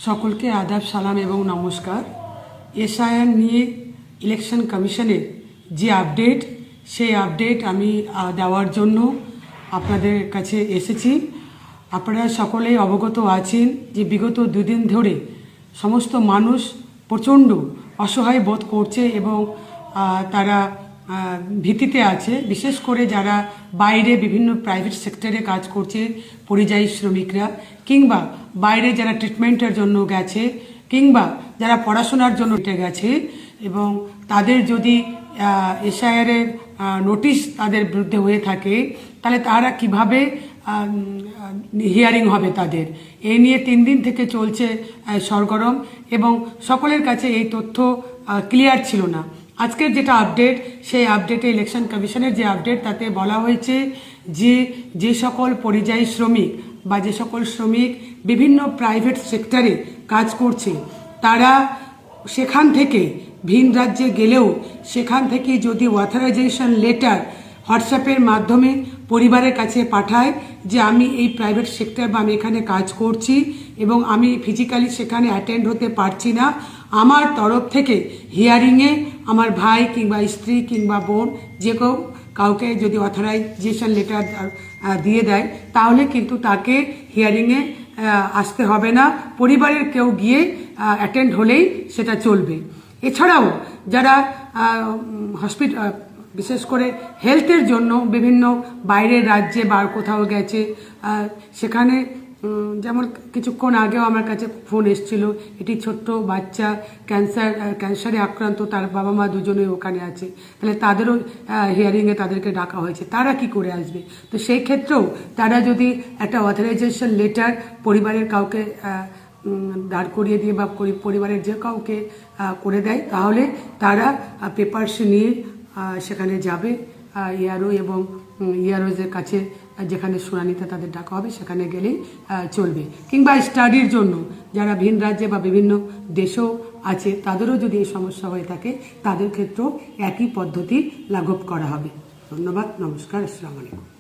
সকলকে আদাব সালাম এবং নমস্কার। এসআইআর নিয়ে ইলেকশন কমিশনের যে আপডেট, সেই আপডেট আমি দেওয়ার জন্য আপনাদের কাছে এসেছি। আপনারা সকলেই অবগত আছেন যে বিগত দুদিন ধরে সমস্ত মানুষ প্রচণ্ড অসহায় বোধ করছে এবং তারা ভীতিতে আছে। বিশেষ করে যারা বাইরে বিভিন্ন প্রাইভেট সেক্টরে কাজ করছে, পরিযায়ী শ্রমিকরা, কিংবা বাইরে যারা ট্রিটমেন্টের জন্য গেছে, কিংবা যারা পড়াশোনার জন্য গেছে, এবং তাদের যদি এসআইআরের নোটিশ তাদের বিরুদ্ধে হয়ে থাকে, তাহলে তারা কিভাবে হিয়ারিং হবে তাদের, এই নিয়ে 3 দিন থেকে চলছে সরগরম, এবং সকলের কাছে এই তথ্য ক্লিয়ার ছিল না। আজকের যেটা আপডেট, সেই আপডেটে ইলেকশন কমিশনের যে আপডেট, তাতে বলা হয়েছে যে সকল পরিযায়ী শ্রমিক বা যে সকল শ্রমিক বিভিন্ন প্রাইভেট সেক্টরে কাজ করছে, তারা সেখান থেকে ভিন রাজ্যে গেলেও সেখান থেকে যদি অথরাইজেশন লেটার হোয়াটসঅ্যাপের মাধ্যমে পরিবারের কাছে পাঠায় যে আমি এই প্রাইভেট সেক্টর বা আমি এখানে কাজ করছি এবং আমি ফিজিক্যালি সেখানে অ্যাটেন্ড হতে পারছি না, আমার তরফ থেকে হিয়ারিংয়ে আমার ভাই কিংবা স্ত্রী কিংবা বোন যে কাউকে যদি অথরাইজেশন লেটার দিয়ে দেয়, তাহলে কিন্তু তাকে হিয়ারিংয়ে আসতে হবে না, পরিবারের কেউ গিয়ে অ্যাটেন্ড হলেই সেটা চলবে। এছাড়াও যারা হসপিটাল, বিশেষ করে হেলথের জন্য বিভিন্ন বাইরের রাজ্যে বা কোথাও গেছে, সেখানে যেমন কিছুক্ষণ আগেও আমার কাছে ফোন এসেছিল, এটি ছোট্ট বাচ্চা ক্যান্সারে আক্রান্ত, তার বাবা মা দুজনেই ওখানে আছে, তাহলে তাদেরও হিয়ারিংয়ে তাদেরকে ডাকা হয়েছে, তারা কি করে আসবে? তো সেই ক্ষেত্রেও তারা যদি একটা অথরাইজেশন লেটার পরিবারের কাউকে দাঁড় করিয়ে দিয়ে বা পরিবারের যে কাউকে করে দেয়, তাহলে তারা পেপারস নিয়ে সেখানে যাবে ইআরও, এবং ইআরওজের কাছে যেখানে শুনানিতে তাদের ডাকা হবে সেখানে গেলেই চলবে। কিংবা স্টাডির জন্য যারা ভিন রাজ্যে বা বিভিন্ন দেশেও আছে, তাদেরও যদি এই সমস্যা হয়ে থাকে, তাদের ক্ষেত্রেও একই পদ্ধতি লাঘব করা হবে। ধন্যবাদ, নমস্কার, আসসালামু আলাইকুম।